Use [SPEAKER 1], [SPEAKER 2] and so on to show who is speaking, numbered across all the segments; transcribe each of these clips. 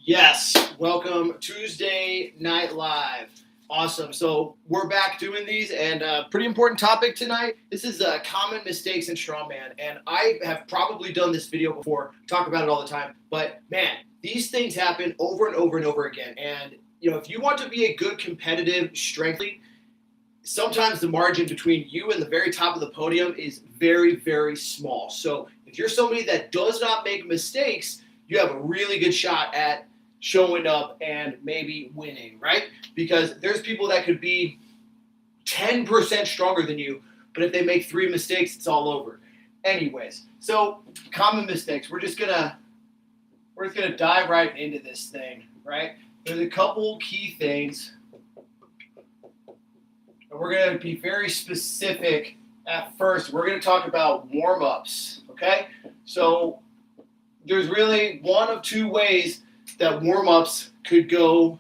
[SPEAKER 1] Yes, welcome Tuesday Night Live. Awesome. So we're back doing these, and pretty important topic tonight. This is common mistakes in strongman, and I have probably done this video before, talk about it all the time. But man, these things happen over and over and over again. And if you want to be a good competitive strength athlete, sometimes the margin between you and the very top of the podium is very, very small. So if you're somebody that does not make mistakes, you have a really good shot at showing up and maybe winning, right? Because there's people that could be 10% stronger than you, but if they make 3 mistakes, it's all over. Anyways, so common mistakes. We're just gonna dive right into this thing, right? There's a couple key things, and we're gonna be very specific at first. We're gonna talk about warm-ups, okay? So there's really one of two ways that warm-ups could go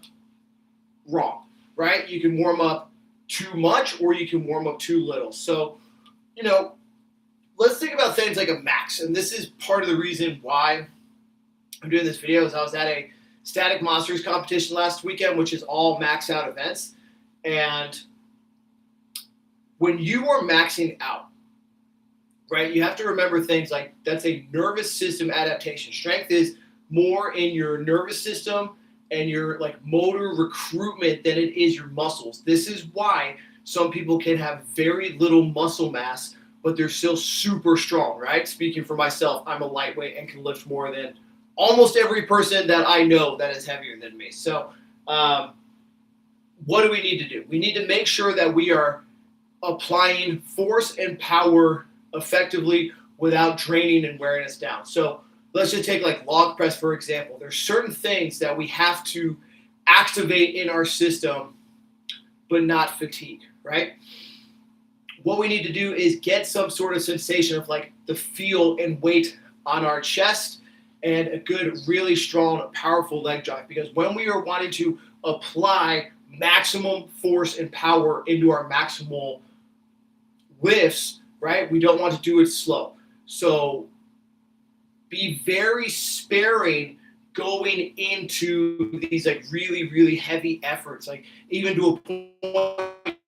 [SPEAKER 1] wrong, right? You can warm up too much or you can warm up too little. So, let's think about things like a max. And this is part of the reason why I'm doing this video is I was at a static monsters competition last weekend, which is all max out events. And when you are maxing out, right, you have to remember things like that's a nervous system adaptation. Strength is more in your nervous system and your motor recruitment than it is your muscles. This is why some people can have very little muscle mass, but they're still super strong, right? Speaking for myself, I'm a lightweight and can lift more than almost every person that I know that is heavier than me. So what do we need to do? We need to make sure that we are applying force and power effectively without draining and wearing us down. So let's just take log press, for example. There's certain things that we have to activate in our system, but not fatigue, right? What we need to do is get some sort of sensation of the feel and weight on our chest and a good, really strong, powerful leg drive. Because when we are wanting to apply maximum force and power into our maximal lifts, right, we don't want to do it slow. So be very sparing going into these really, really heavy efforts, even to a point.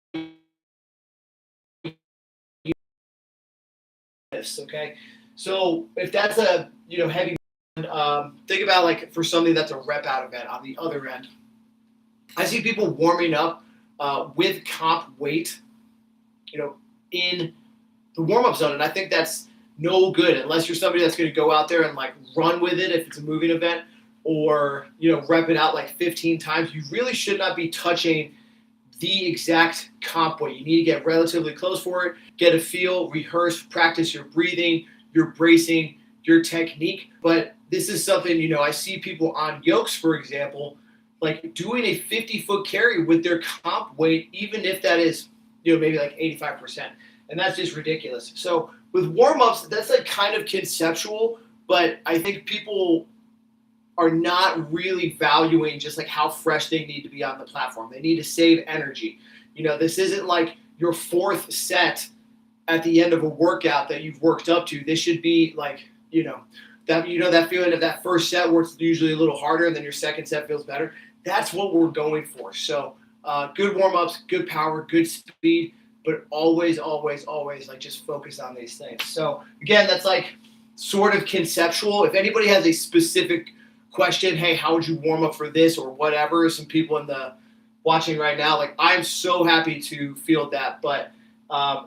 [SPEAKER 1] Okay, so if that's a heavy, think about for something that's a rep out event. On the other end, I see people warming up with comp weight, in the warm-up zone, and I think that's no good unless you're somebody that's going to go out there and run with it if it's a moving event, or rep it out 15 times. You really should not be touching the exact comp weight. You need to get relatively close for it, get a feel, rehearse, practice your breathing, your bracing, your technique. But this is something, I see people on yokes, for example, doing a 50-foot carry with their comp weight, even if that is, maybe 85%. And that's just ridiculous. So with warm-ups, that's kind of conceptual, but I think people are not really valuing just how fresh they need to be on the platform. They need to save energy. This isn't your 4th set at the end of a workout that you've worked up to. This should be that feeling of that first set where it's usually a little harder and then your second set feels better. That's what we're going for. So good warm-ups, good power, good speed, but always, always, always just focus on these things. So again, that's sort of conceptual. If anybody has a specific question, hey, how would you warm up for this or whatever, some people in the watching right now, I'm so happy to field that, but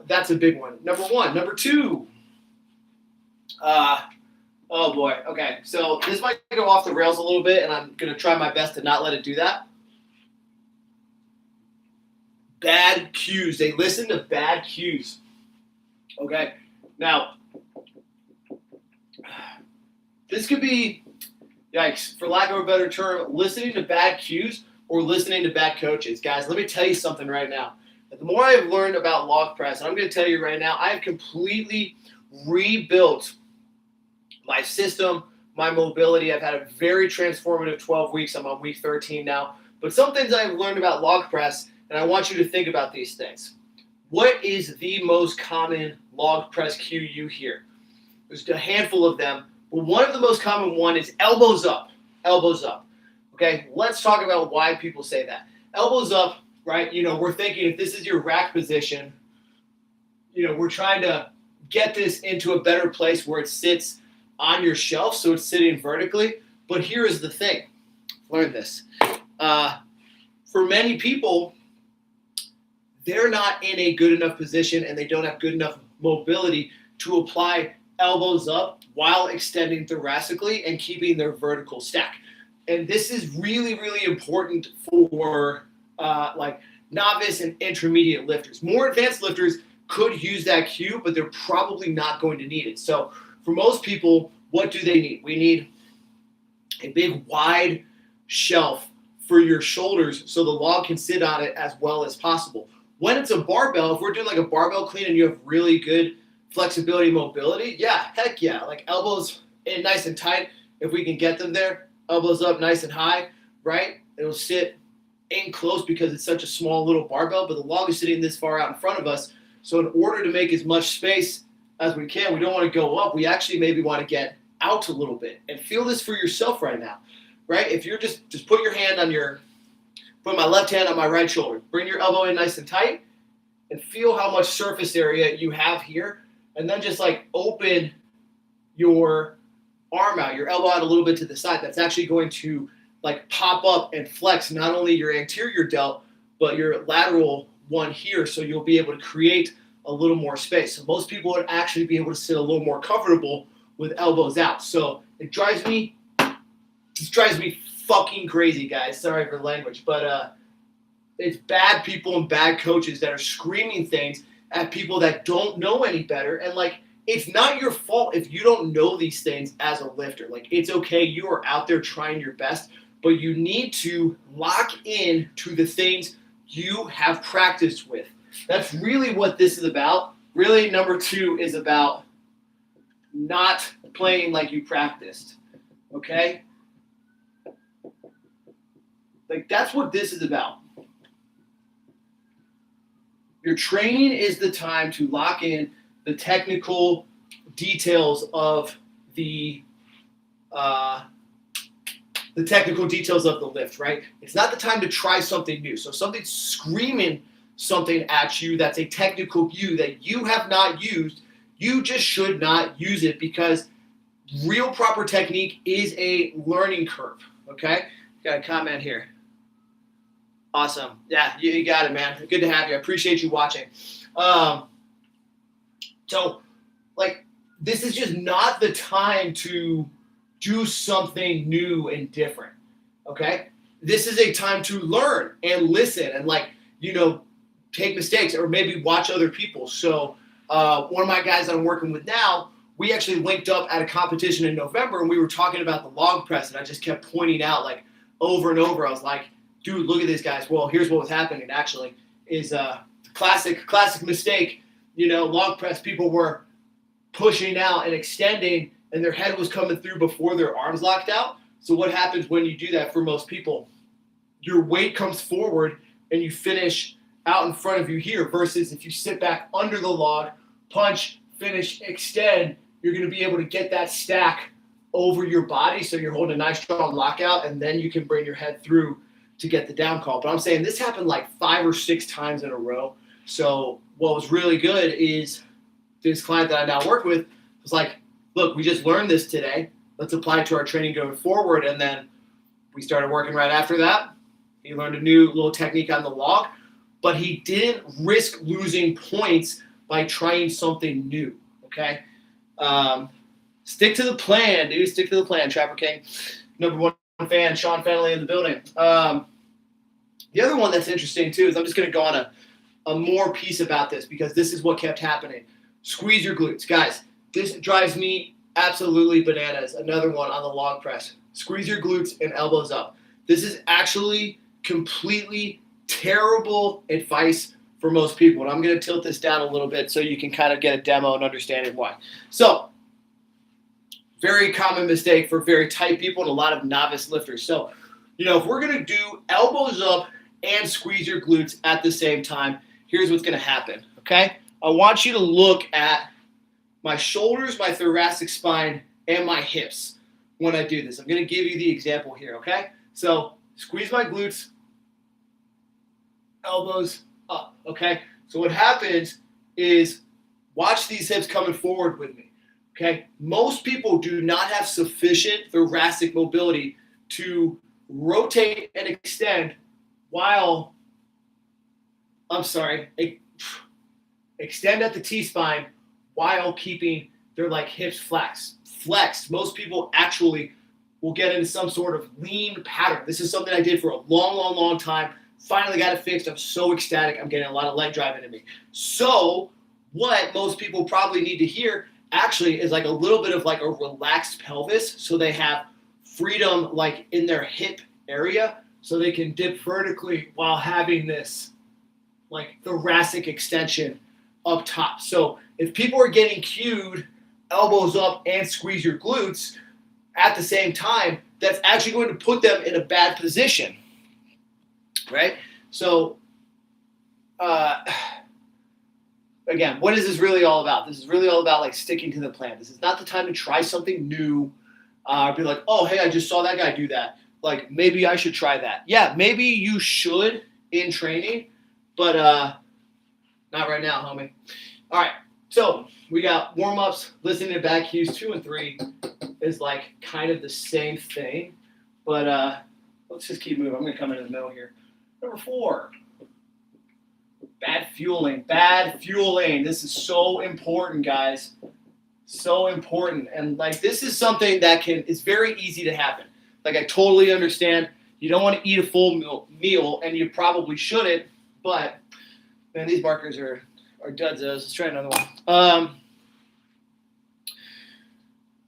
[SPEAKER 1] that's a big one. Number 1. Number 2, oh boy, okay, so this might go off the rails a little bit, and I'm going to try my best to not let it do that. Bad cues. They listen to bad cues. Okay. Now, this could be, yikes, for lack of a better term, listening to bad cues or listening to bad coaches. Guys, let me tell you something right now. The more I've learned about log press, and I'm going to tell you right now, I have completely rebuilt my system, my mobility. I've had a very transformative 12 weeks. I'm on week 13 now. But some things I've learned about log press, and I want you to think about these things. What is the most common log press cue you hear? There's a handful of them, but one of the most common one is elbows up. Elbows up. Okay, let's talk about why people say that. Elbows up, right? We're thinking if this is your rack position, we're trying to get this into a better place where it sits on your shelf, so it's sitting vertically. But here is the thing. Learn this. For many people, they're not in a good enough position and they don't have good enough mobility to apply elbows up while extending thoracically and keeping their vertical stack. And this is really, really important for like novice and intermediate lifters. More advanced lifters could use that cue, but they're probably not going to need it. So for most people, what do they need? We need a big wide shelf for your shoulders so the log can sit on it as well as possible. When it's a barbell, if we're doing like a barbell clean and you have really good flexibility, mobility, yeah, heck yeah. Like elbows in nice and tight, if we can get them there, elbows up nice and high, right? It'll sit in close because it's such a small little barbell, but the log is sitting this far out in front of us. So in order to make as much space as we can, we don't want to go up. We actually maybe want to get out a little bit. And feel this for yourself right now, right? If you're just put your hand on put my left hand on my right shoulder, bring your elbow in nice and tight, and feel how much surface area you have here. And then just like open your arm out, your elbow out a little bit to the side. That's actually going to like pop up and flex not only your anterior delt, but your lateral one here. So you'll be able to create a little more space. So most people would actually be able to sit a little more comfortable with elbows out. So it drives me fucking crazy, guys. Sorry for language, but it's bad people and bad coaches that are screaming things at people that don't know any better. And like, it's not your fault if you don't know these things as a lifter. Like, it's okay. You are out there trying your best, but you need to lock in to the things you have practiced with. That's really what this is about. Really, number 2 is about not playing like you practiced. Okay? Like, that's what this is about. Your training is the time to lock in the technical details of the lift, right? It's not the time to try something new. So if something's screaming something at you that's a technical cue that you have not used, you just should not use it because real proper technique is a learning curve, okay? Got a comment here. Awesome. Yeah, you got it, man. Good to have you. I appreciate you watching. So, like, this is just not the time to do something new and different, okay? This is a time to learn and listen and, like, take mistakes or maybe watch other people. So one of my guys that I'm working with now, we actually linked up at a competition in November and we were talking about the log press and I just kept pointing out, like, over and over. I was like, dude, look at this, guys. Well, here's what was happening actually is classic mistake. Log press, people were pushing out and extending and their head was coming through before their arms locked out. So what happens when you do that for most people? Your weight comes forward and you finish out in front of you here versus if you sit back under the log, punch, finish, extend, you're going to be able to get that stack over your body so you're holding a nice strong lockout and then you can bring your head through to get the down call. But I'm saying this happened like 5 or 6 times in a row. So what was really good is this client that I now work with was like, look, we just learned this today. Let's apply it to our training going forward. And then we started working right after that. He learned a new little technique on the log, but he didn't risk losing points by trying something new, okay? Stick to the plan, dude. Stick to the plan, Trapper King. Number 1 fan, Sean Fennelly in the building. The other one that's interesting, too, is I'm just going to go on a more piece about this because this is what kept happening. Squeeze your glutes. Guys, this drives me absolutely bananas. Another one on the log press. Squeeze your glutes and elbows up. This is actually completely terrible advice for most people. And I'm going to tilt this down a little bit so you can kind of get a demo and understanding why. So, very common mistake for very tight people and a lot of novice lifters. So, if we're going to do elbows up and squeeze your glutes at the same time, here's what's going to happen, okay? I want you to look at my shoulders, my thoracic spine, and my hips when I do this. I'm going to give you the example here, okay? So Squeeze my glutes, elbows up, okay? So what happens is watch these hips coming forward with me, okay? Most people do not have sufficient thoracic mobility to rotate and extend while, extend at the T-spine while keeping their like hips flexed. Most people actually will get into some sort of lean pattern. This is something I did for a long time. Finally got it fixed. I'm so ecstatic. I'm getting a lot of leg drive into me. So what most people probably need to hear actually is like a little bit of like a relaxed pelvis, so they have freedom like in their hip area, so they can dip vertically while having this like thoracic extension up top. So if people are getting cued elbows up and squeeze your glutes at the same time, that's actually going to put them in a bad position, right? So again, what is this really all about? This is really all about like sticking to the plan. This is not the time to try something new. Be like, oh, hey, I just saw that guy do that. Like, maybe I should try that. Yeah, maybe you should in training, but not right now, homie. All right, so we got warm-ups, listening to back cues. 2 and 3 is like kind of the same thing, but let's just keep moving. I'm going to come into the middle here. Number 4. Bad fueling. This is so important, guys. So important. And like this is something that is very easy to happen. Like I totally understand. You don't want to eat a full meal, and you probably shouldn't. But man, these markers are dudzos. Let's try another one.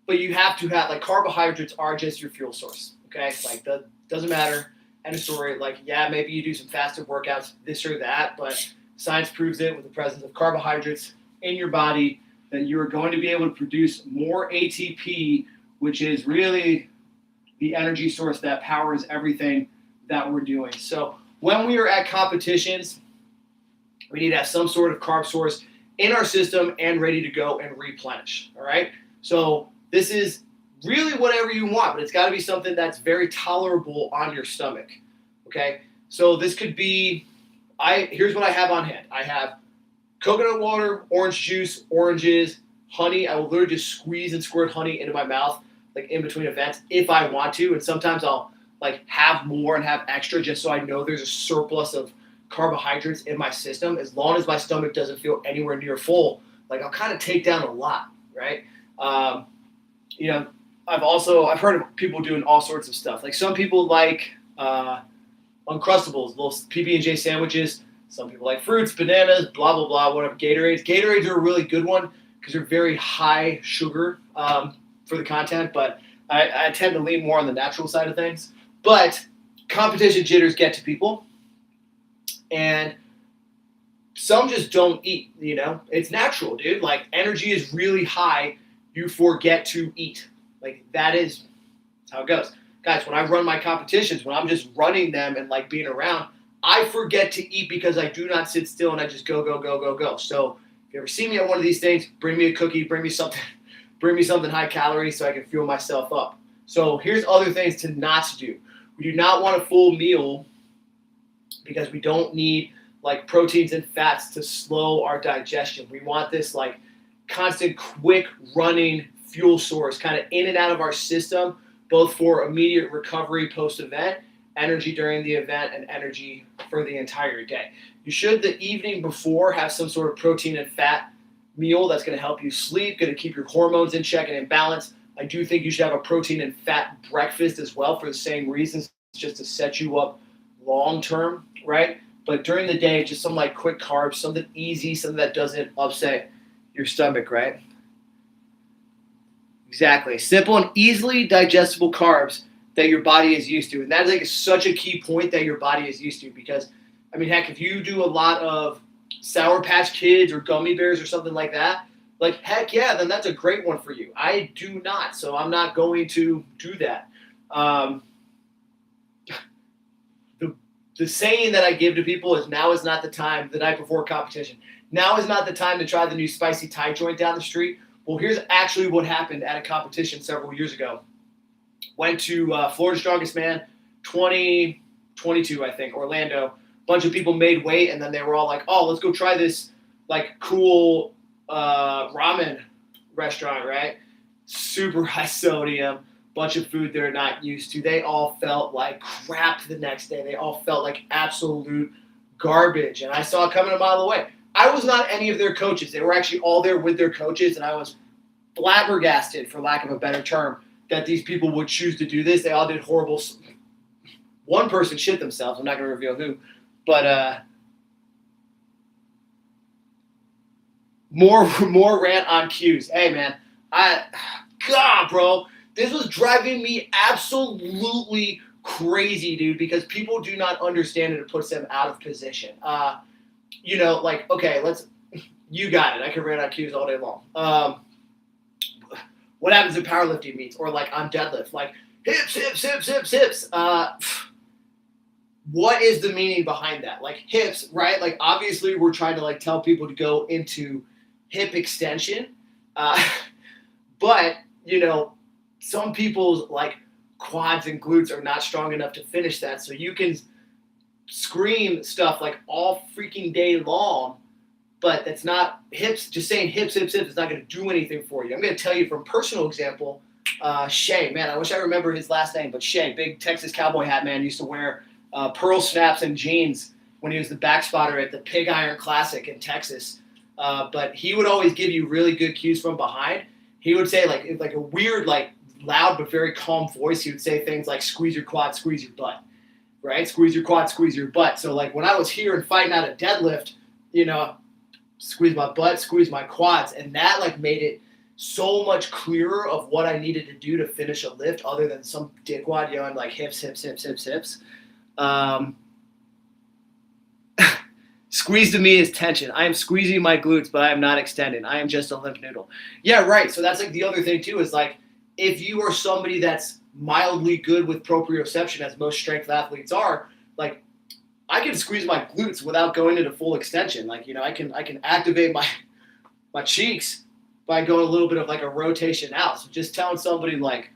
[SPEAKER 1] But you have to have like carbohydrates are just your fuel source. Okay, like that doesn't matter. End of story. Like yeah, maybe you do some fasted workouts, this or that, but science proves it with the presence of carbohydrates in your body that you are going to be able to produce more ATP, which is really the energy source that powers everything that we're doing. So when we are at competitions, we need to have some sort of carb source in our system and ready to go and replenish, all right? So this is really whatever you want, but it's got to be something that's very tolerable on your stomach, okay? So this could be, here's what I have on hand. I have coconut water, orange juice, oranges, honey. I will literally just squeeze and squirt honey into my mouth, like in between events, if I want to. And sometimes I'll like have more and have extra just so I know there's a surplus of carbohydrates in my system. As long as my stomach doesn't feel anywhere near full, like I'll kind of take down a lot, right? You know, I've heard of people doing all sorts of stuff. Like some people like Uncrustables, little PB&J sandwiches. Some people like fruits, bananas, blah, blah, blah, whatever. Gatorades. Gatorades are a really good one because they're very high sugar for the content, but I tend to lean more on the natural side of things. But competition jitters get to people, and some just don't eat, you know? It's natural, dude. Like, energy is really high. You forget to eat. Like, that's how it goes. Guys, when I run my competitions, when I'm just running them and, like, being around, I forget to eat because I do not sit still and I just go, go, go, go, go. So if you ever see me at one of these things, bring me a cookie, bring me something high calorie so I can fuel myself up. So here's other things to not do. We do not want a full meal because we don't need like proteins and fats to slow our digestion. We want this like constant, quick running fuel source kind of in and out of our system, both for immediate recovery post-event, energy during the event, and energy for the entire day. You should, the evening before, have some sort of protein and fat meal that's going to help you sleep, going to keep your hormones in check and in balance. I do think you should have a protein and fat breakfast as well for the same reasons, just to set you up long term, right? But during the day, just some like quick carbs, something easy, something that doesn't upset your stomach, right? Exactly. Simple and easily digestible carbs that your body is used to. And that is like such a key point that your body is used to, because, I mean, heck, if you do a lot of Sour Patch Kids or gummy bears or something like that, like, heck yeah, then that's a great one for you. I do not, so I'm not going to do that. The saying that I give to people is, now is not the time, the night before competition. Now is not the time to try the new spicy Thai joint down the street. Well, here's actually what happened at a competition several years ago. Went to Florida's Strongest Man, 2022, I think, Orlando. Bunch of people made weight, and then they were all like, "Oh, let's go try this like cool ramen restaurant, right? Super high sodium, bunch of food they're not used to. They all felt like crap the next day. They all felt like absolute garbage, and I saw it coming a mile away. I was not any of their coaches. They were actually all there with their coaches, and I was flabbergasted, for lack of a better term, that these people would choose to do this. They all did horrible. One person shit themselves. I'm not going to reveal who, but more rant on cues. Hey man, God, bro, this was driving me absolutely crazy, dude. Because people do not understand it. It puts them out of position. Like, okay, you got it. I could rant on cues all day long. What happens in powerlifting meets or like on deadlift? Like hips, hips, hips, hips, hips. What is the meaning behind that? Like hips, right? Like obviously we're trying to like tell people to go into hip extension. But, some people's like quads and glutes are not strong enough to finish that. So you can scream stuff like all freaking day long, but that's not hips. Just saying hips, hips, hips is not going to do anything for you. I'm going to tell you from personal example, Shay, man, I wish I remember his last name, but Shay, big Texas cowboy hat man, used to wear pearl snaps and jeans when he was the back spotter at the Pig Iron Classic in Texas. But he would always give you really good cues from behind. He would say like a weird, like loud but very calm voice. He would say things like squeeze your quad, squeeze your butt, right? Squeeze your quad, squeeze your butt. So like when I was here and fighting out a deadlift, squeeze my butt, squeeze my quads, and that like made it so much clearer of what I needed to do to finish a lift, other than some dickwad yelling like hips, hips, hips, hips, hips. Squeeze to me is tension. I am squeezing my glutes, but I am not extending. I am just a limp noodle. Yeah, right. So that's like the other thing too, is like if you are somebody that's mildly good with proprioception, as most strength athletes are, like I can squeeze my glutes without going into full extension. Like, I can activate my cheeks by going a little bit of like a rotation out. So just telling somebody like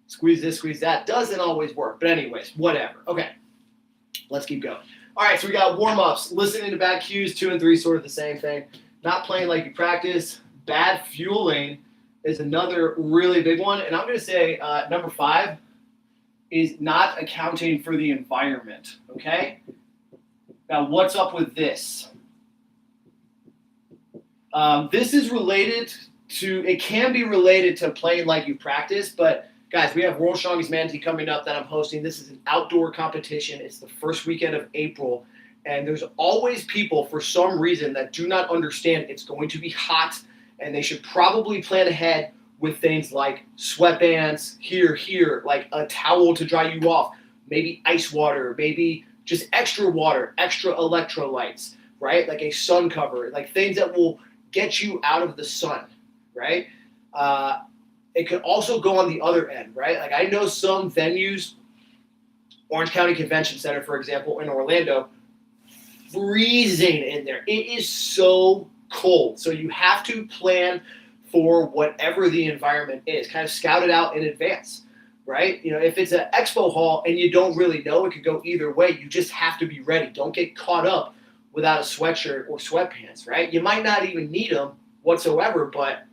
[SPEAKER 1] squeeze this, squeeze that doesn't always work. But anyways, whatever. Okay, let's keep going. All right, so we got warm-ups, listening to bad cues, 2 and 3, sort of the same thing. Not playing like you practice. Bad fueling is another really big one. And I'm going to say number 5 is not accounting for the environment, okay? Now, what's up with this? This is related to, it can be related to playing like you practice, but guys, we have World's Strongest Man Team coming up that I'm hosting. This is an outdoor competition. It's the first weekend of April. And there's always people, for some reason, that do not understand it's going to be hot. And they should probably plan ahead with things like sweatbands, here, like a towel to dry you off, maybe ice water, maybe just extra water, extra electrolytes, right? Like a sun cover, like things that will get you out of the sun, right? It could also go on the other end, right? Like I know some venues, Orange County Convention Center, for example, in Orlando, freezing in there. It is so cold. So you have to plan for whatever the environment is, kind of scout it out in advance, right? If it's an expo hall and you don't really know, it could go either way. You just have to be ready. Don't get caught up without a sweatshirt or sweatpants, right? You might not even need them whatsoever, but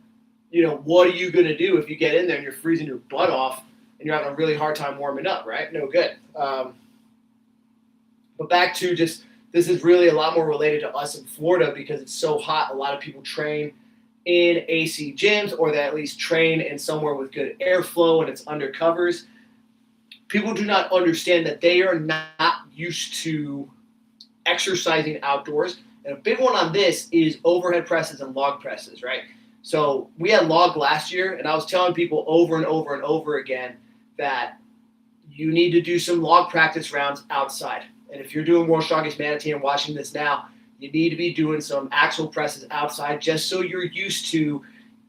[SPEAKER 1] what are you going to do if you get in there and you're freezing your butt off and you're having a really hard time warming up, right? No good. But back to just, this is really a lot more related to us in Florida because it's so hot. A lot of people train in AC gyms, or they at least train in somewhere with good airflow and it's under covers. People do not understand that they are not used to exercising outdoors. And a big one on this is overhead presses and log presses, right? So we had log last year, and I was telling people over and over and over again that you need to do some log practice rounds outside. And if you're doing World's Strongest Man Team and watching this now, you need to be doing some axle presses outside just so you're used to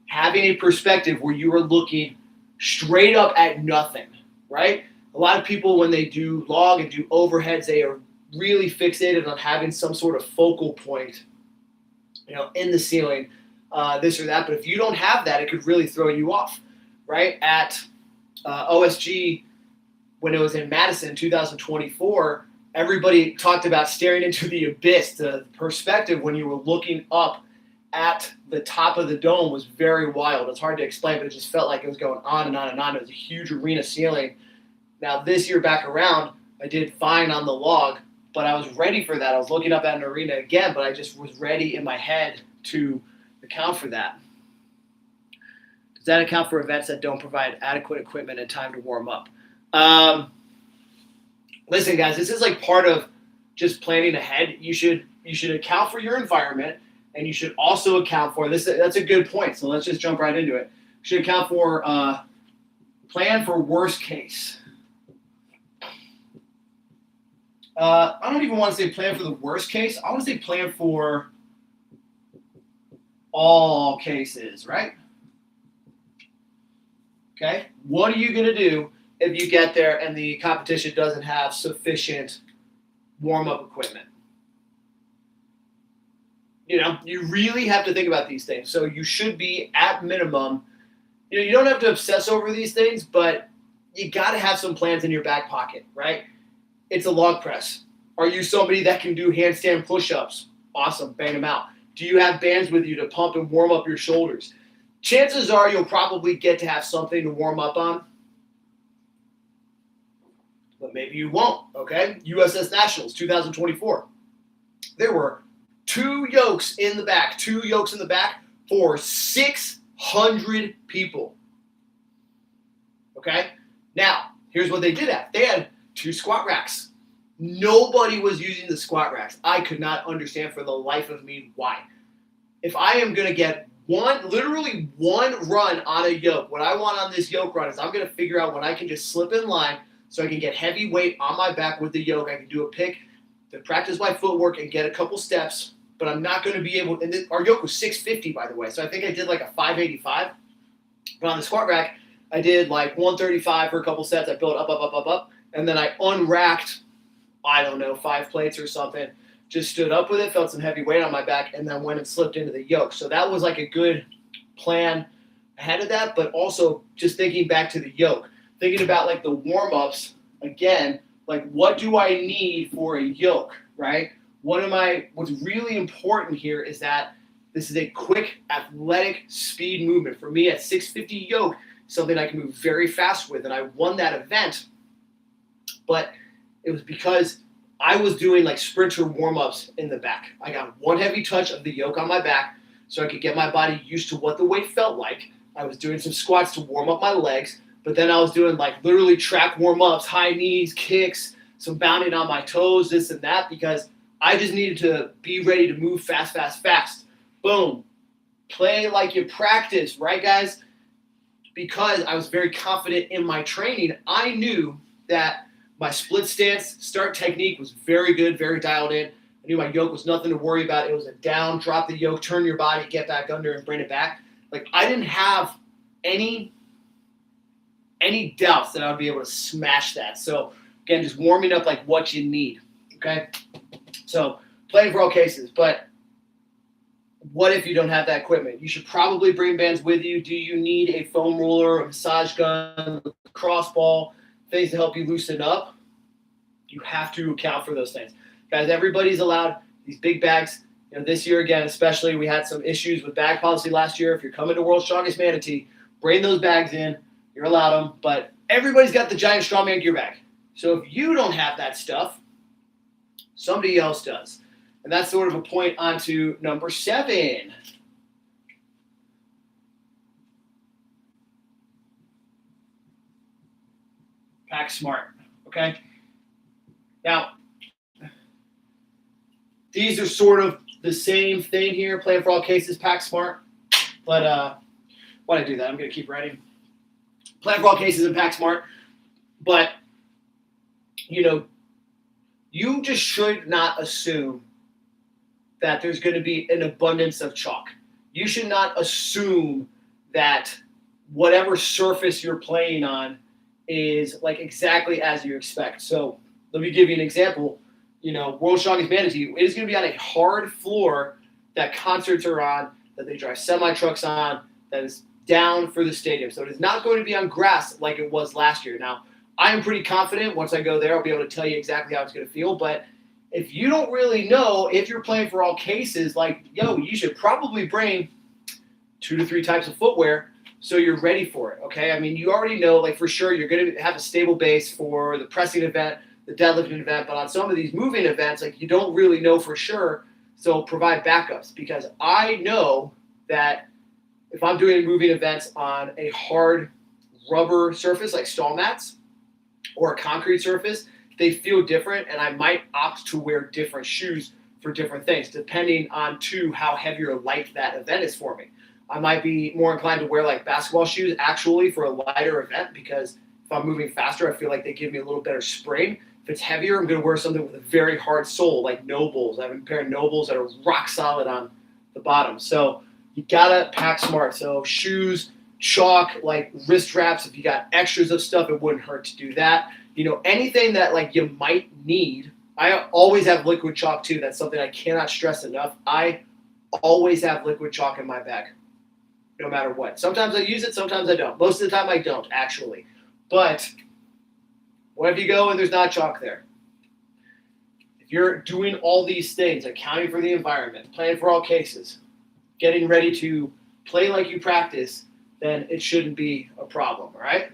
[SPEAKER 1] having a perspective where you are looking straight up at nothing, right? A lot of people, when they do log and do overheads, they are really fixated on having some sort of focal point, in the ceiling, this or that. But if you don't have that, it could really throw you off, right? At OSG when it was in Madison, 2024, everybody talked about staring into the abyss. The perspective when you were looking up at the top of the dome was very wild. It's hard to explain, but it just felt like it was going on and on and on. It was a huge arena ceiling. Now, this year back around, I did fine on the log, but I was ready for that. I was looking up at an arena again, but I just was ready in my head to account for that. Does that account for events that don't provide adequate equipment and time to warm up? Listen, guys, this is like part of just planning ahead. You should account for your environment, and you should also account for this. That's a good point. So let's just jump right into it. You should account for plan for worst case. I don't even want to say plan for the worst case. I want to say plan for all cases, right? Okay. What are you going to do if you get there and the competition doesn't have sufficient warm-up equipment? You know, you really have to think about these things. So you should be, at minimum, you don't have to obsess over these things, but you got to have some plans in your back pocket, right? It's a log press. Are you somebody that can do handstand push-ups? Awesome, bang them out. Do you have bands with you to pump and warm up your shoulders? Chances are you'll probably get to have something to warm up on, but maybe you won't, okay? USS Nationals 2024. There were two yokes in the back for 600 people, okay? Now, here's what they did have. They had 2 squat racks. Nobody was using the squat racks. I could not understand for the life of me why. If I am going to get literally one run on a yoke, what I want on this yoke run is I'm going to figure out when I can just slip in line so I can get heavy weight on my back with the yoke. I can do a pick to practice my footwork and get a couple steps, but I'm not going to be able, and our yoke was 650, by the way, so I think I did like a 585. But on the squat rack, I did like 135 for a couple sets. I built up, and then I unracked, I don't know, 5 plates or something, just stood up with it, felt some heavy weight on my back, and then went and slipped into the yoke. So that was like a good plan ahead of that, but also just thinking back to the yoke, thinking about like the warm-ups, again, like what do I need for a yoke, right? What's really important here is that this is a quick athletic speed movement. For me at 650 yoke, something I can move very fast with, and I won that event, but it was because I was doing like sprinter warm-ups in the back. I got one heavy touch of the yoke on my back so I could get my body used to what the weight felt like. I was doing some squats to warm up my legs, but then I was doing like literally track warm-ups, high knees, kicks, some bounding on my toes, this and that, because I just needed to be ready to move fast. Boom. Play like you practice, right, guys? Because I was very confident in my training, I knew that my split stance start technique was very good, very dialed in. I knew my yoke was nothing to worry about. It was a down, drop the yoke, turn your body, get back under, and bring it back. Like, I didn't have any doubts that I would be able to smash that. So, again, just warming up like what you need, okay? So, playing for all cases. But what if you don't have that equipment? You should probably bring bands with you. Do you need a foam roller, a massage gun, a cross ball, things to help you loosen up? You have to account for those things. Guys, everybody's allowed these big bags. You know, this year, again, especially, we had some issues with bag policy last year. If you're coming to World's Strongest Manatee, bring those bags in. You're allowed them. But everybody's got the giant Strongman gear bag. So if you don't have that stuff, somebody else does. And that's sort of a point onto number 7. Pack smart, okay? Now, these are sort of the same thing here, plan for all cases, pack smart. But why did I do that? I'm going to keep writing. Plan for all cases and pack smart. But, you know, you just should not assume that there's going to be an abundance of chalk. You should not assume that whatever surface you're playing on is like exactly as you expect. So let me give you an example. You know, World's Strongest Manatee is going to be on a hard floor that concerts are on, that they drive semi-trucks on, that is down for the stadium. So it is not going to be on grass like it was last year. Now, I am pretty confident once I go there, I'll be able to tell you exactly how it's going to feel. But if you don't really know if you're playing for all cases, like, yo, you should probably bring 2 to 3 types of footwear so you're ready for it, okay? I mean, you already know, like, for sure, you're going to have a stable base for the pressing event, the deadlifting event, but on some of these moving events, like, you don't really know for sure, so provide backups, because I know that if I'm doing moving events on a hard rubber surface like stall mats or a concrete surface, they feel different, and I might opt to wear different shoes for different things, depending on, how heavy or light that event is for me. I might be more inclined to wear like basketball shoes actually for a lighter event, because if I'm moving faster, I feel like they give me a little better spring. If it's heavier, I'm going to wear something with a very hard sole, like Nobles. I have a pair of Nobles that are rock solid on the bottom. So you got to pack smart. So shoes, chalk, like wrist wraps. If you got extras of stuff, it wouldn't hurt to do that. Anything that like you might need. I always have liquid chalk too. That's something I cannot stress enough. I always have liquid chalk in my bag, no matter what. Sometimes I use it, sometimes I don't. Most of the time I don't, actually. But what if you go and there's not chalk there? If you're doing all these things, accounting for the environment, planning for all cases, getting ready to play like you practice, then it shouldn't be a problem, all right?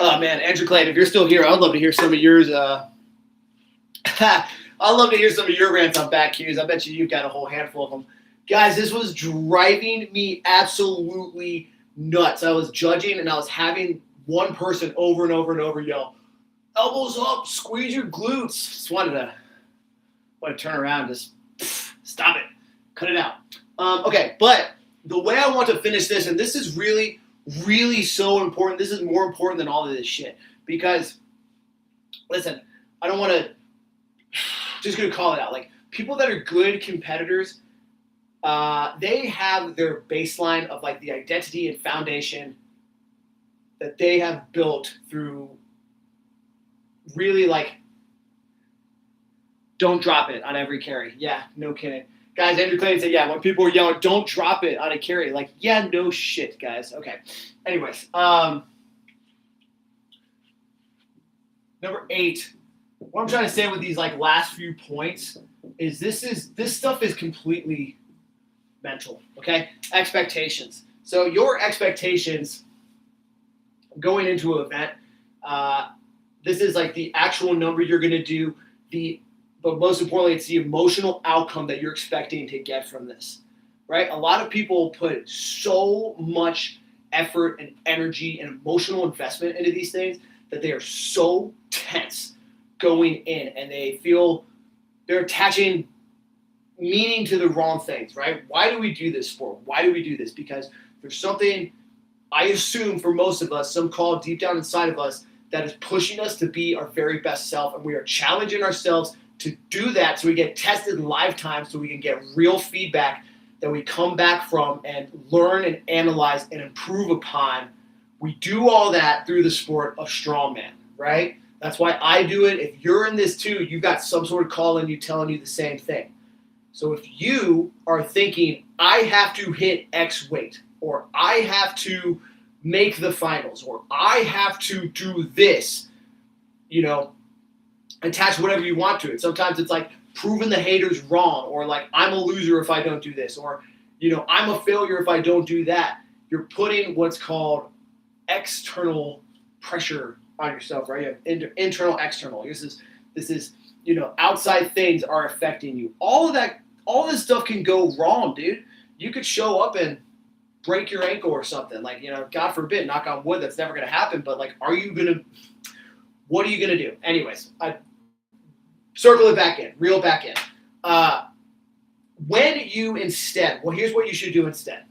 [SPEAKER 1] Oh, man, Andrew Clayton, if you're still here, I'd love to hear some of yours. I'd love to hear some of your rants on back cues. I bet you've got a whole handful of them. Guys, this was driving me absolutely nuts. I was judging, and I was having one person over and over and over yell, elbows up, squeeze your glutes. Just wanted to turn around, just stop it, cut it out. Okay, but the way I want to finish this, and this is really, really so important. This is more important than all of this shit, because, listen, I don't want to, just going to call it out. Like, people that are good competitors, they have their baseline of like the identity and foundation that they have built through really like, don't drop it on every carry. Yeah, no kidding. Guys, Andrew Clayton said, yeah, when people are yelling, don't drop it on a carry. Like, yeah, no shit, guys. Okay. Anyways, number 8, what I'm trying to say with these like last few points is this stuff is completely mental, okay? Expectations. So your expectations going into an event, this is like the actual number you're going to do, but most importantly, it's the emotional outcome that you're expecting to get from this, right? A lot of people put so much effort and energy and emotional investment into these things that they are so tense going in, and they feel they're attaching meaning to the wrong things, right? Why do we do this for? Why do we do this? Because there's something, I assume for most of us, some call deep down inside of us that is pushing us to be our very best self, and we are challenging ourselves to do that so we get tested in lifetime, so we can get real feedback that we come back from and learn and analyze and improve upon. We do all that through the sport of strongman, right? That's why I do it. If you're in this too, you've got some sort of call in you telling you the same thing. So if you are thinking, I have to hit X weight, or I have to make the finals, or I have to do this, attach whatever you want to it. Sometimes it's like proving the haters wrong, or like I'm a loser if I don't do this, or I'm a failure if I don't do that. You're putting what's called external pressure on yourself, right? You have internal, external. This is outside things are affecting you. All this stuff can go wrong, dude. You could show up and break your ankle or something. Like, God forbid, knock on wood, that's never going to happen. But like, what are you going to do? Anyways, I circle it back in, reel back in. When you here's what you should do instead,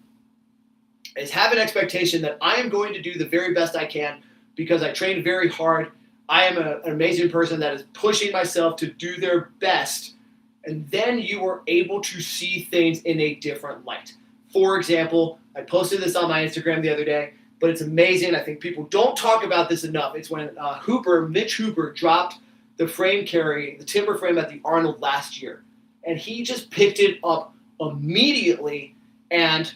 [SPEAKER 1] is have an expectation that I am going to do the very best I can because I trained very hard. I am an amazing person that is pushing myself to do their best. And then you are able to see things in a different light. For example, I posted this on my Instagram the other day, but it's amazing. I think people don't talk about this enough. It's when Mitch Hooper dropped the frame carry, the timber frame at the Arnold last year. And he just picked it up immediately and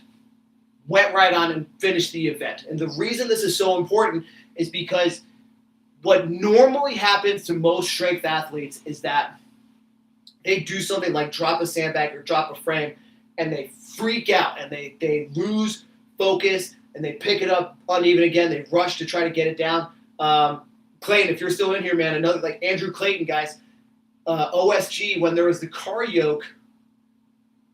[SPEAKER 1] went right on and finished the event. And the reason this is so important is because what normally happens to most strength athletes is that they do something like drop a sandbag or drop a frame, and they freak out and they lose focus and they pick it up uneven again. They rush to try to get it down. Clayton, if you're still in here, man, another like Andrew Clayton, guys, OSG, when there was the car yoke,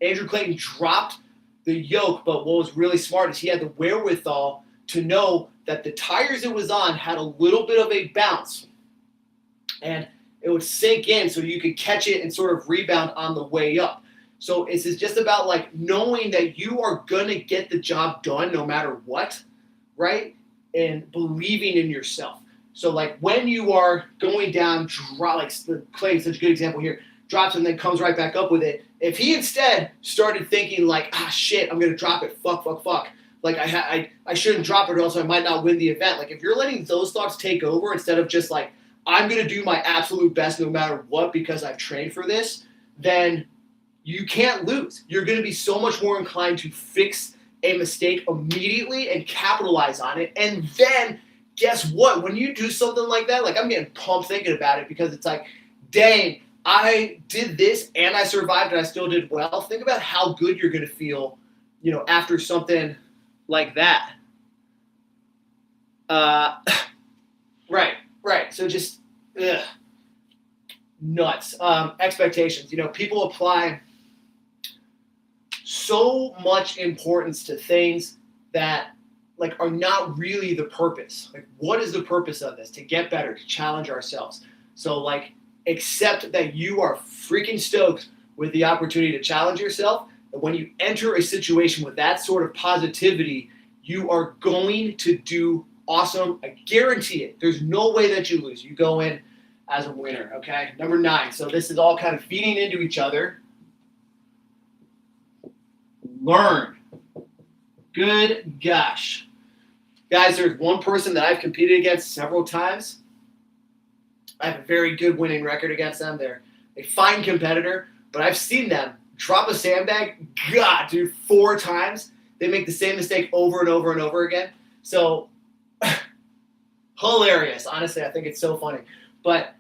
[SPEAKER 1] Andrew Clayton dropped the yoke, but what was really smart is he had the wherewithal to know that the tires it was on had a little bit of a bounce, and it would sink in so you could catch it and sort of rebound on the way up. So it's just about like knowing that you are going to get the job done no matter what, right? And believing in yourself. So like when you are going down, like Clay's such a good example here, drops and then comes right back up with it. If he instead started thinking like, shit, I'm going to drop it, fuck. Like I shouldn't drop it or else I might not win the event. Like if you're letting those thoughts take over instead of just like, I'm going to do my absolute best no matter what because I've trained for this, then you can't lose. You're going to be so much more inclined to fix a mistake immediately and capitalize on it. And then guess what? When you do something like that, like I'm getting pumped thinking about it because it's like, dang, I did this and I survived and I still did well. Think about how good you're going to feel, after something like that. Right. So just nuts. Expectations. People apply so much importance to things that like are not really the purpose. Like, what is the purpose of this? To get better, to challenge ourselves. So like, accept that you are freaking stoked with the opportunity to challenge yourself. And when you enter a situation with that sort of positivity, you are going to do awesome. I guarantee it. There's no way that you lose. You go in as a winner, okay? Number 9. So this is all kind of feeding into each other. Learn. Good gosh. Guys, there's one person that I've competed against several times. I have a very good winning record against them. They're a fine competitor, but I've seen them drop a sandbag, 4 times. They make the same mistake over and over and over again. So, hilarious. Honestly, I think it's so funny. But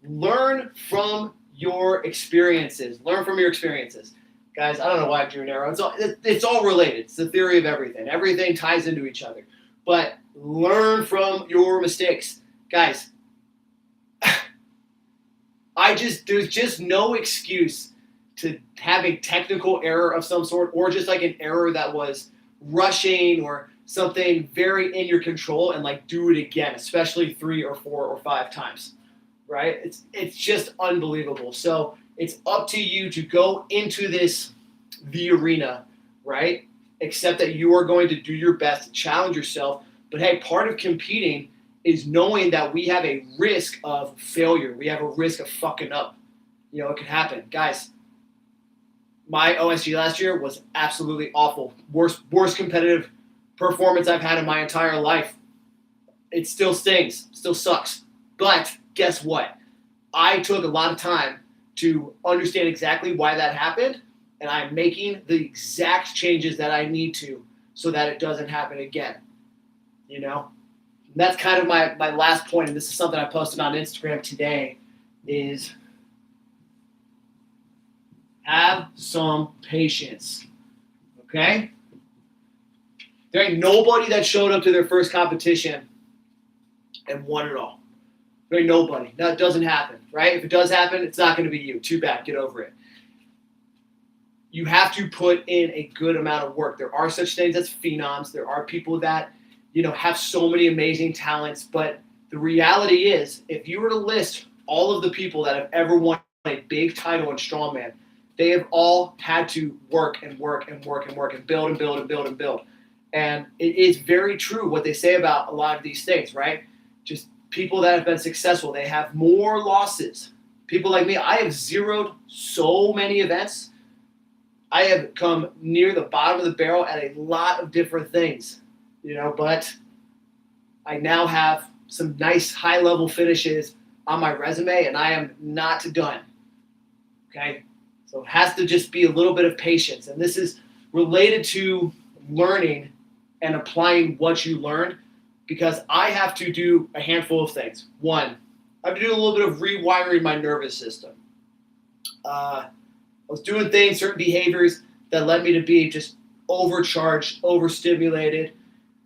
[SPEAKER 1] learn from your experiences. Guys, I don't know why I drew an arrow. It's all related. It's the theory of everything. Everything ties into each other. But learn from your mistakes. Guys, there's just no excuse to have a technical error of some sort or just like an error that was rushing or something very in your control and like do it again, especially 3 or 4 or 5 times, right? It's just unbelievable. So it's up to you to go into the arena, right? Accept that you are going to do your best to challenge yourself. But hey, part of competing is knowing that we have a risk of failure. We have a risk of fucking up. It could happen. Guys, my OSG last year was absolutely awful. Worst competitive performance I've had in my entire life. It still stings, still sucks. But guess what? I took a lot of time to understand exactly why that happened, and I'm making the exact changes that I need to so that it doesn't happen again. And that's kind of my last point, and this is something I posted on Instagram today, is have some patience, okay? There ain't nobody that showed up to their first competition and won it all. There ain't nobody. That doesn't happen, right? If it does happen, it's not going to be you. Too bad. Get over it. You have to put in a good amount of work. There are such things as phenoms. There are people that, have so many amazing talents. But the reality is, if you were to list all of the people that have ever won a big title in Strongman, they have all had to work and build and build. And it is very true what they say about a lot of these things, right? Just people that have been successful, they have more losses. People like me, I have zeroed so many events. I have come near the bottom of the barrel at a lot of different things, but I now have some nice high-level finishes on my resume, and I am not done, okay? So it has to just be a little bit of patience, and this is related to learning and applying what you learned. because I have to do a handful of things. One, I have to do a little bit of rewiring my nervous system. I was doing things, certain behaviors that led me to be just overcharged, overstimulated.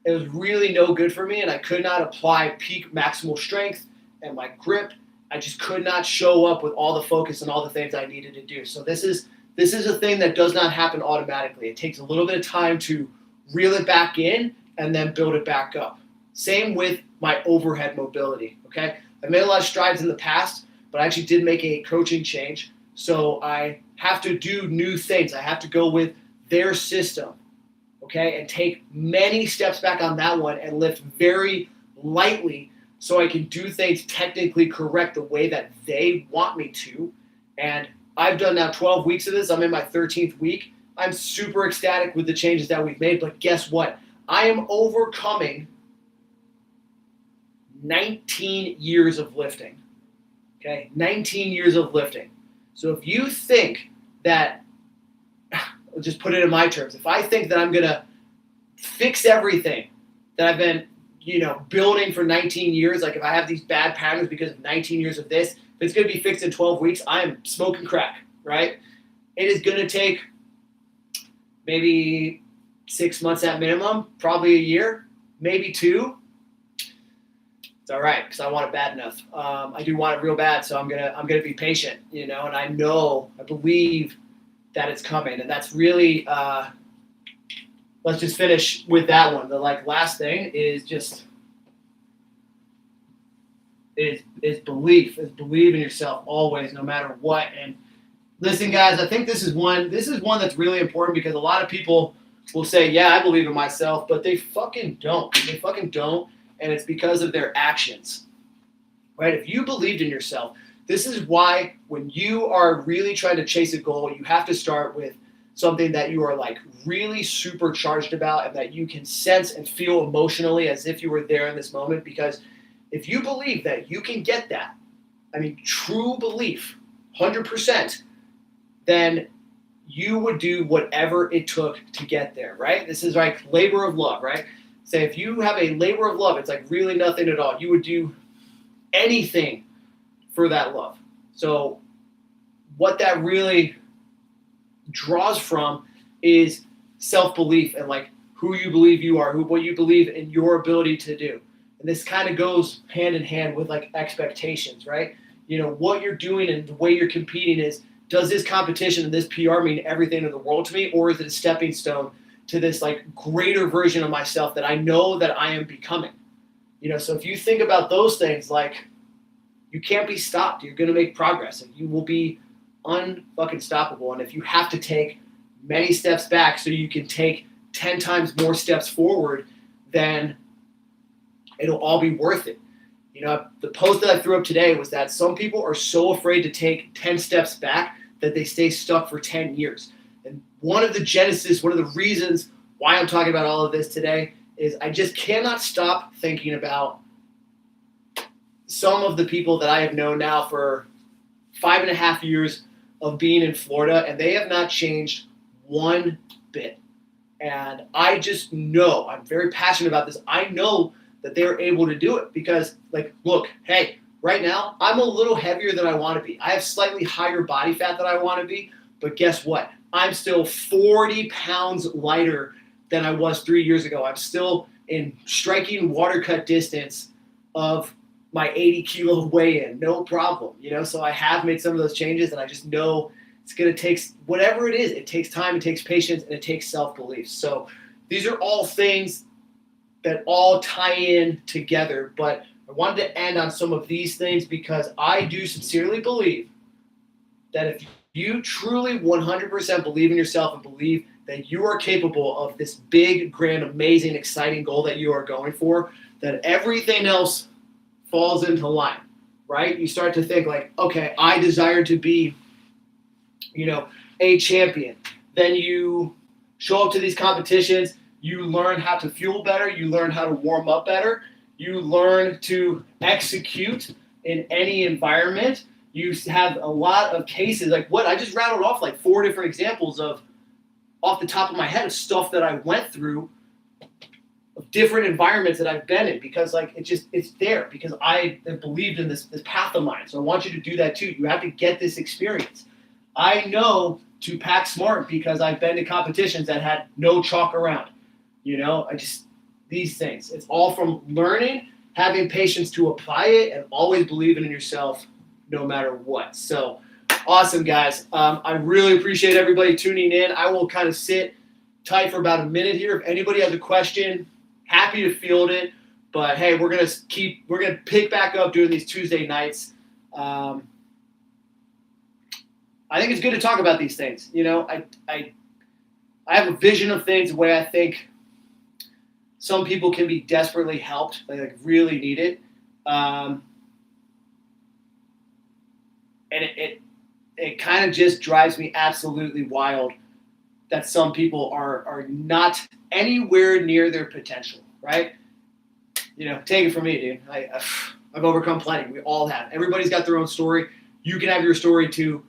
[SPEAKER 1] It was really no good for me, and I could not apply peak maximal strength and my grip. I just could not show up with all the focus and all the things I needed to do. So this is a thing that does not happen automatically. It takes a little bit of time to reel it back in and then build it back up. Same with my overhead mobility, okay? I made a lot of strides in the past, but I actually did make a coaching change. So I have to do new things. I have to go with their system, okay, and take many steps back on that one and lift very lightly so I can do things technically correct the way that they want me to. And I've done now 12 weeks of this. I'm in my 13th week. I'm super ecstatic with the changes that we've made, but guess what? I am overcoming 19 years of lifting, okay? 19 years of lifting. So if you think that, I'll just put it in my terms, if I think that I'm going to fix everything that I've been, building for 19 years, like if I have these bad patterns because of 19 years of this, if it's going to be fixed in 12 weeks, I am smoking crack, right? It is going to take maybe 6 months at minimum, probably a year, maybe 2. It's all right because I want it bad enough. I do want it real bad, so I'm gonna be patient, and I believe that it's coming, and that's really. Let's just finish with that one. The last thing is just is belief. Is believe in yourself always, no matter what. And listen, guys, I think this is one that's really important because a lot of people will say, "Yeah, I believe in myself," but they fucking don't. They fucking don't. And it's because of their actions, right? If you believed in yourself, this is why when you are really trying to chase a goal, you have to start with something that you are really supercharged about and that you can sense and feel emotionally as if you were there in this moment. Because if you believe that you can get that, true belief, 100%, then you would do whatever it took to get there, right? This is like labor of love, right? Say if you have a labor of love, it's really nothing at all. You would do anything for that love. So what that really draws from is self-belief and who you believe you are, what you believe in your ability to do. And this kind of goes hand in hand with expectations, right? What you're doing and the way you're competing is, does this competition and this PR mean everything in the world to me, or is it a stepping stone to this greater version of myself that I know that I am becoming? So if you think about those things, you can't be stopped. You're going to make progress and you will be unfucking stoppable. And if you have to take many steps back so you can take 10 times more steps forward, then it'll all be worth it. The post that I threw up today was that some people are so afraid to take 10 steps back that they stay stuck for 10 years. And one of the reasons why I'm talking about all of this today is I just cannot stop thinking about some of the people that I have known now for 5.5 years of being in Florida, and they have not changed one bit. And I just know, I'm very passionate about this. I know that they're able to do it because, look, hey, right now, I'm a little heavier than I want to be. I have slightly higher body fat than I want to be, but guess what? I'm still 40 pounds lighter than I was 3 years ago. I'm still in striking water cut distance of my 80 kilo weigh-in, no problem. So I have made some of those changes, and I just know it's going to take whatever it is. It takes time, it takes patience, and it takes self-belief. So these are all things that all tie in together. But I wanted to end on some of these things because I do sincerely believe that if you truly 100% believe in yourself and believe that you are capable of this big, grand, amazing, exciting goal that you are going for, that everything else falls into line, right? You start to think okay, I desire to be, a champion. Then you show up to these competitions, you learn how to fuel better, you learn how to warm up better, you learn to execute in any environment. You have a lot of cases, what I just rattled off 4 different examples of, off the top of my head, of stuff that I went through, of different environments that I've been in because like it's there because I have believed in this path of mine. So I want you to do that too. You have to get this experience. I know to pack smart because I've been to competitions that had no chalk around. These things. It's all from learning, having patience to apply it, and always believing in yourself no matter what. So awesome, guys. I really appreciate everybody tuning in. I will kind of sit tight for about a minute here. If anybody has a question, happy to field it. But hey, we're gonna pick back up doing these Tuesday nights. I think it's good to talk about these things. I have a vision of things the way I think some people can be desperately helped. They like really need it. And it kind of just drives me absolutely wild that some people are not anywhere near their potential, right? Take it from me, dude. I've overcome plenty. We all have. Everybody's got their own story. You can have your story too,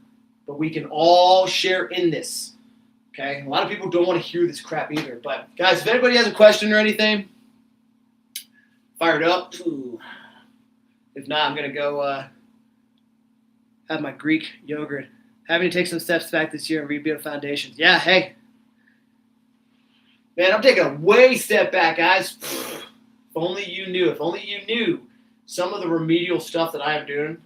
[SPEAKER 1] but we can all share in this, okay? A lot of people don't want to hear this crap either. But, guys, if anybody has a question or anything, fire it up. Ooh. If not, I'm going to go have my Greek yogurt. Having to take some steps back this year and rebuild foundations. Yeah, hey. Man, I'm taking a way step back, guys. If only you knew. If only you knew some of the remedial stuff that I am doing.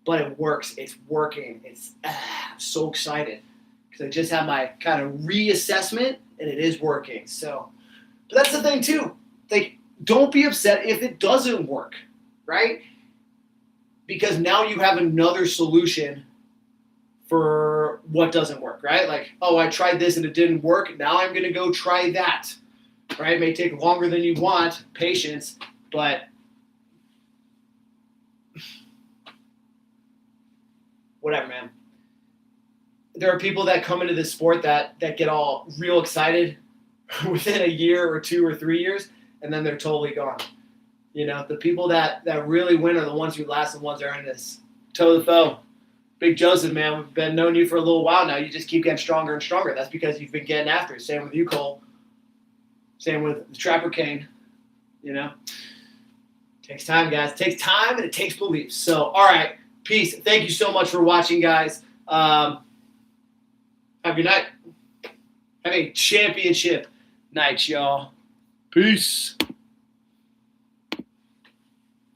[SPEAKER 1] But it works. It's working. I'm so excited. Because I just had my kind of reassessment, and it is working. So, but that's the thing, too. Like, don't be upset if it doesn't work, right? Because now you have another solution for what doesn't work, right? Like, oh, I tried this and it didn't work. Now I'm going to go try that, right? It may take longer than you want, patience, but whatever, man. There are people that come into this sport that get all real excited within a year or 2 or 3 years, and then they're totally gone. The people that really win are the ones who last, the ones that are in this toe to the foe. Big Joseph, man, we've been knowing you for a little while now. You just keep getting stronger and stronger. That's because you've been getting after it. Same with you, Cole. Same with the Trapper Kane. Takes time, guys. It takes time and it takes belief. So, all right. Peace. Thank you so much for watching, guys. Have a good night. Have a championship night, y'all. Peace.